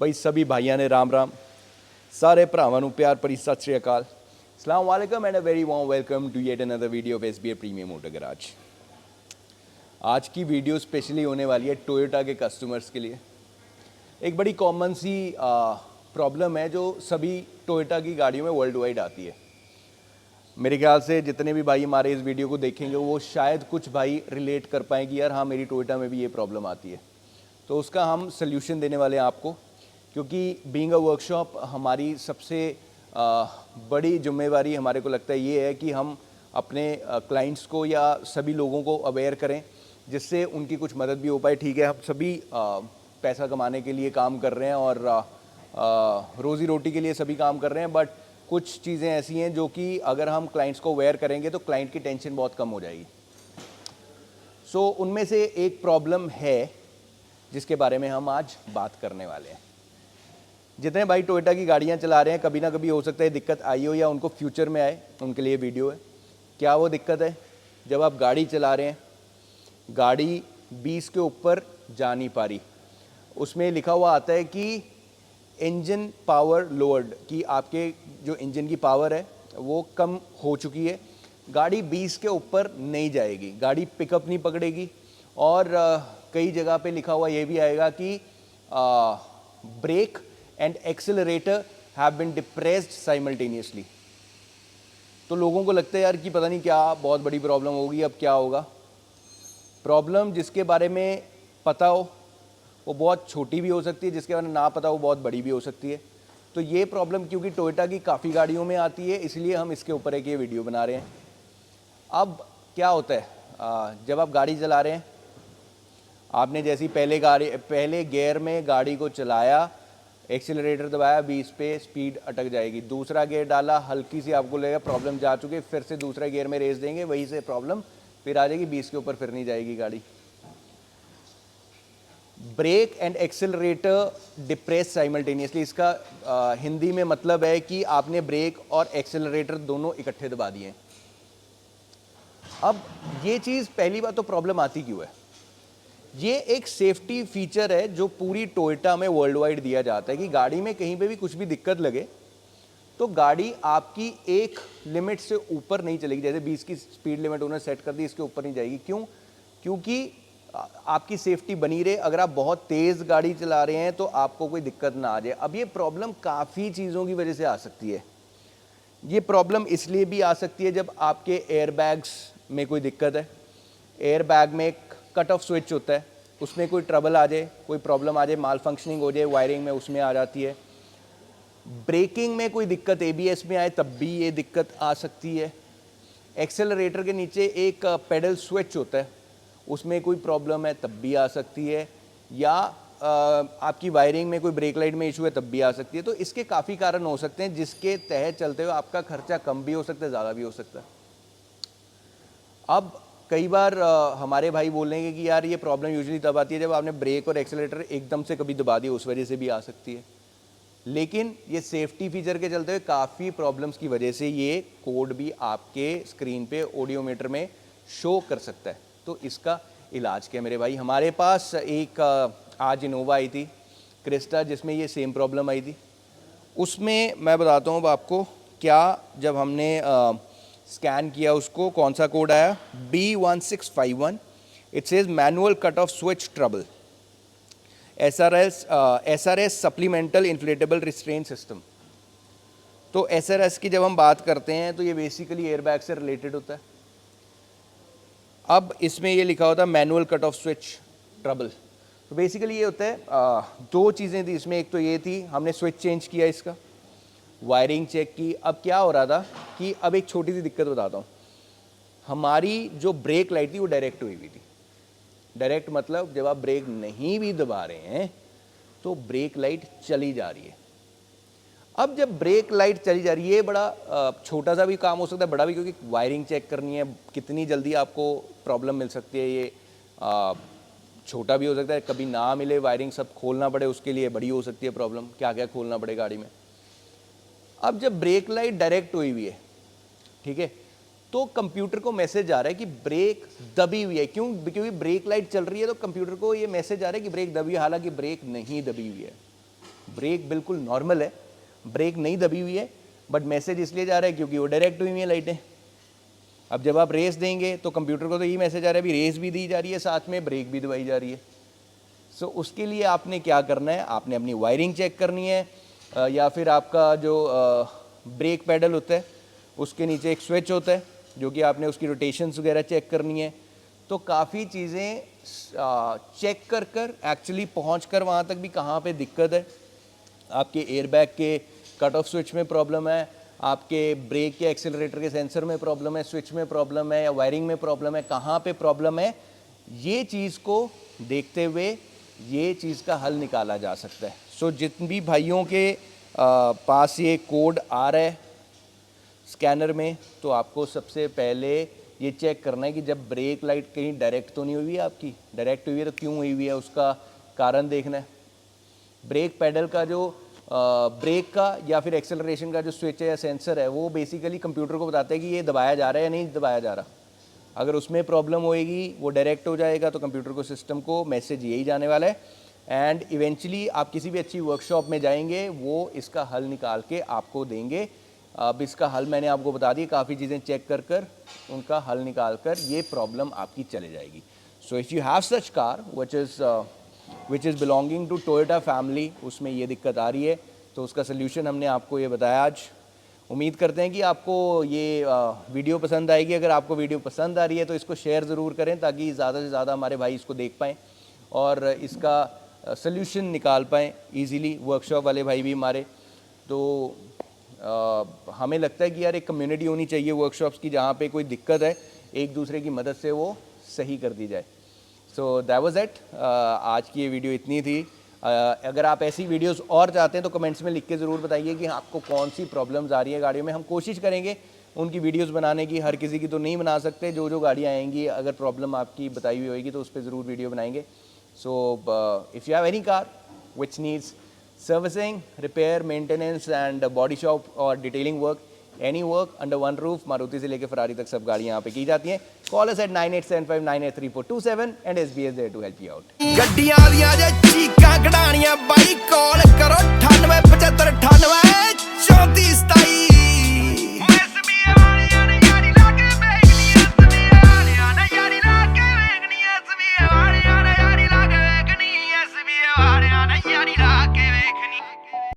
ਬਈ ਸਭੀ ਭਾਈਆਂ ਨੇ ਰਾਮ ਰਾਮ, ਸਾਰੇ ਭਰਾਵਾਂ ਨੂੰ ਪਿਆਰ ਭਰੀ ਸਤਿ ਸ਼੍ਰੀ ਅਕਾਲ। अस्सलाम वालेकुम and a very warm welcome to yet another video of SBI premium motor garage. आज की वीडियो स्पेशली होने वाली है टोयोटा के कस्टमर्स के लिए। एक बड़ी कॉमन सी प्रॉब्लम है जो सभी टोयोटा की गाड़ियों में वर्ल्ड वाइड आती है। मेरे ख्याल से जितने भी भाई हमारे इस वीडियो को देखेंगे वो शायद कुछ भाई रिलेट कर पाएँ कि यार हाँ मेरी टोयोटा में भी ये प्रॉब्लम आती है। तो उसका हम सल्यूशन देने वाले हैं आपको, क्योंकि बीइंग अ वर्कशॉप हमारी सबसे बड़ी जिम्मेवारी हमारे को लगता है ये है कि हम अपने क्लाइंट्स को या सभी लोगों को अवेयर करें, जिससे उनकी कुछ मदद भी हो पाए। ठीक है, हम सभी पैसा कमाने के लिए काम कर रहे हैं और रोज़ी रोटी के लिए सभी काम कर रहे हैं, बट कुछ चीज़ें ऐसी हैं जो कि अगर हम क्लाइंट्स को अवेयर करेंगे तो क्लाइंट की टेंशन बहुत कम हो जाएगी। सो उनमें से एक प्रॉब्लम है जिसके बारे में हम आज बात करने वाले हैं। जितने भाई टोयोटा की गाड़ियां चला रहे हैं, कभी ना कभी हो सकता है दिक्कत आई हो या उनको फ्यूचर में आए, उनके लिए वीडियो है। क्या वो दिक्कत है? जब आप गाड़ी चला रहे हैं, गाड़ी 20 के ऊपर जा नहीं पा रही, उसमें लिखा हुआ आता है कि इंजन पावर लोअर्ड, कि आपके जो इंजन की पावर है वो कम हो चुकी है, गाड़ी 20 के ऊपर नहीं जाएगी, गाड़ी पिकअप नहीं पकड़ेगी। और कई जगह पे लिखा हुआ ये भी आएगा कि brake and accelerator have been depressed simultaneously. तो लोगों को लगता है यार कि पता नहीं क्या बहुत बड़ी प्रॉब्लम होगी, अब क्या होगा। प्रॉब्लम जिसके बारे में पता हो वो बहुत छोटी भी हो सकती है, जिसके बारे में ना पता हो बहुत बड़ी भी हो सकती है। तो ये प्रॉब्लम क्योंकि टोयोटा की काफ़ी गाड़ियों में आती है, इसलिए हम इसके ऊपर एक ये वीडियो बना रहे हैं। अब क्या होता है, जब आप गाड़ी चला रहे हैं, आपने जैसी पहले गियर में गाड़ी को चलाया, एक्सीलरेटर दबाया, 20 पे स्पीड अटक जाएगी। दूसरा गियर डाला, हल्की सी आपको लगेगा प्रॉब्लम जा चुकी है, फिर से दूसरा गियर में रेस देंगे, वहीं से प्रॉब्लम फिर आ जाएगी, 20 के ऊपर फिर नहीं जाएगी गाड़ी। Brake and accelerator depress simultaneously, इसका हिंदी में मतलब है कि आपने ब्रेक और एक्सेलरेटर दोनों इकट्ठे दबा दिए। अब ये चीज़ पहली बात तो प्रॉब्लम आती क्यों है? ये एक सेफ्टी फीचर है जो पूरी टोयोटा में वर्ल्ड वाइड दिया जाता है कि गाड़ी में कहीं पे भी कुछ भी दिक्कत लगे तो गाड़ी आपकी एक लिमिट से ऊपर नहीं चलेगी। जैसे 20 की स्पीड लिमिट उन्होंने सेट कर दी, इसके ऊपर नहीं जाएगी। क्यों? क्योंकि आपकी सेफ्टी बनी रहे। अगर आप बहुत तेज़ गाड़ी चला रहे हैं तो आपको कोई दिक्कत ना आ जाए। अब ये प्रॉब्लम काफ़ी चीज़ों की वजह से आ सकती है। ये प्रॉब्लम इसलिए भी आ सकती है जब आपके एयरबैग्स में कोई दिक्कत है, एयरबैग में कट ऑफ स्विच होता है, उसमें कोई ट्रबल आ जाए, कोई प्रॉब्लम आ जाए, माल फंक्शनिंग हो जाए, वायरिंग में उसमें आ जाती है। ब्रेकिंग में कोई दिक्कत एबीएस में आए तब भी ये दिक्कत आ सकती है। एक्सेलरेटर के नीचे एक पेडल स्विच होता है, उसमें कोई प्रॉब्लम है तब भी आ सकती है। या आपकी वायरिंग में कोई ब्रेक लाइट में इशू है तब भी आ सकती है। तो इसके काफ़ी कारण हो सकते हैं जिसके तहत चलते हुए आपका खर्चा कम भी हो सकता है, ज़्यादा भी हो सकता है। अब कई बार हमारे भाई बोलेंगे कि यार ये प्रॉब्लम यूजुअली तब आती है जब आपने ब्रेक और एक्सेलरेटर एकदम से कभी दबा दिया, उस वजह से भी आ सकती है। लेकिन ये सेफ्टी फीचर के चलते हुए काफ़ी प्रॉब्लम्स की वजह से ये कोड भी आपके स्क्रीन पे ऑडियोमीटर में शो कर सकता है। तो इसका इलाज क्या मेरे भाई? हमारे पास एक आज इनोवा आई थी क्रिस्टा, जिसमें ये सेम प्रॉब्लम आई थी। उसमें मैं बताता हूँ आपको क्या, जब हमने स्कैन किया उसको, कौन सा कोड आया? B1651। It says manual cut off switch trouble, SRS supplemental inflatable restrain system. तो SRS की जब हम बात करते हैं तो ये बेसिकली एयरबैग से रिलेटेड होता है। अब इसमें ये लिखा होता है manual cut off switch trouble. तो बेसिकली ये होता है, दो चीज़ें थी इसमें। एक तो ये थी, हमने स्विच चेंज किया, इसका वायरिंग चेक की। अब क्या हो रहा था कि अब एक छोटी सी दिक्कत बताता हूँ। हमारी जो ब्रेक लाइट थी वो डायरेक्ट हुई थी। डायरेक्ट मतलब जब आप ब्रेक नहीं भी दबा रहे हैं तो ब्रेक लाइट चली जा रही है। अब जब ब्रेक लाइट चली जा रही है, बड़ा छोटा सा भी काम हो सकता है, बड़ा भी, क्योंकि वायरिंग चेक करनी है, कितनी जल्दी आपको प्रॉब्लम मिल सकती है। ये छोटा भी हो सकता है, कभी ना मिले, वायरिंग सब खोलना पड़े, उसके लिए बड़ी हो सकती है प्रॉब्लम, क्या क्या खोलना पड़े गाड़ी में। अब जब ब्रेक लाइट डायरेक्ट हुई हुई है, ठीक है, तो कंप्यूटर को मैसेज आ रहा है कि ब्रेक दबी हुई है। क्यों? क्योंकि ब्रेक लाइट चल रही है तो कंप्यूटर को ये मैसेज आ रहा है कि ब्रेक दबी है, हालांकि ब्रेक नहीं दबी हुई है। ब्रेक बिल्कुल नॉर्मल है, ब्रेक नहीं दबी हुई है, बट मैसेज इसलिए जा रहा है क्योंकि वो डायरेक्ट हुई हुई है लाइटें। अब जब आप रेस देंगे तो कंप्यूटर को तो ये मैसेज आ रहा है भी रेस भी दी जा रही है, साथ में ब्रेक भी दबाई जा रही है। सो उसके लिए आपने क्या करना है, आपने अपनी वायरिंग चेक करनी है, या फिर आपका जो ब्रेक पैडल होता है उसके नीचे एक स्विच होता है जो कि आपने उसकी रोटेशंस वगैरह चेक करनी है। तो काफ़ी चीज़ें चेक कर कर एक्चुअली पहुँच कर वहाँ तक भी कहाँ पे दिक्कत है, आपके एयरबैग के कट ऑफ स्विच में प्रॉब्लम है, आपके ब्रेक के एक्सेलरेटर के सेंसर में प्रॉब्लम है, स्विच में प्रॉब्लम है या वायरिंग में प्रॉब्लम है, कहाँ पे प्रॉब्लम है, ये चीज़ को देखते हुए ये चीज़ का हल निकाला जा सकता है। सो जितने भी भाइयों के पास ये कोड आ रहा है स्कैनर में, तो आपको सबसे पहले ये चेक करना है कि जब ब्रेक लाइट कहीं डायरेक्ट तो नहीं हुई है, आपकी डायरेक्ट हुई है तो क्यों हुई है, उसका कारण देखना है। ब्रेक पैडल का जो ब्रेक का या फिर एक्सेलरेशन का जो स्विच है या सेंसर है, वो बेसिकली कंप्यूटर को बताता है कि ये दबाया जा रहा है या नहीं दबाया जा रहा। अगर उसमें प्रॉब्लम होएगी, वो डायरेक्ट हो जाएगा, तो कंप्यूटर को सिस्टम को मैसेज यही जाने वाला है एंड इवेंचुअली आप किसी भी अच्छी वर्कशॉप में जाएंगे, वो इसका हल निकाल के आपको देंगे। अब इसका हल मैंने आपको बता दिया, काफ़ी चीज़ें चेक कर कर उनका हल निकाल कर ये प्रॉब्लम आपकी चले जाएगी। So if you have such car which is belonging to Toyota family, उसमें ये दिक्कत आ रही है, तो उसका सल्यूशन हमने आपको ये बताया आज। उम्मीद करते हैं कि आपको ये वीडियो पसंद आएगी। अगर आपको वीडियो पसंद आ रही है तो इसको शेयर ज़रूर करें ताकि ज़्यादा से ज़्यादा हमारे भाई इसको देख पाएँ और इसका सल्यूशन निकाल पाएँ ईज़िली, वर्कशॉप वाले भाई भी हमारे। तो हमें लगता है कि यार एक कम्युनिटी होनी चाहिए वर्कशॉप्स की, जहाँ पे कोई दिक्कत है एक दूसरे की मदद से वो सही कर दी जाए। सो दैट वाज इट, आज की ये वीडियो इतनी थी। अगर आप ऐसी वीडियोस और चाहते हैं तो कमेंट्स में लिख के ज़रूर बताइए कि आपको कौन सी प्रॉब्लम्स आ रही है गाड़ियों में। हम कोशिश करेंगे उनकी वीडियोस बनाने की, हर किसी की तो नहीं बना सकते, जो जो गाड़ियाँ आएंगी अगर प्रॉब्लम आपकी बताई हुई होगी तो उस पर ज़रूर वीडियो बनाएंगे। सो if you have any car which needs servicing, repair, maintenance and body shop और detailing work, any work under one roof, Maruti से लेकर फरारी तक सब गाड़ियाँ यहाँ पे की जाती हैं। Call us at 9875983427 and SB is there to help you out। ਗੱਡੀਆਂ ਦੀਆਂ ਜੇ ਚੀਕਾਂ ਕਢਾਣੀਆਂ ਬਾਈ ਕਾਲ ਕਰੋ 987598 3427।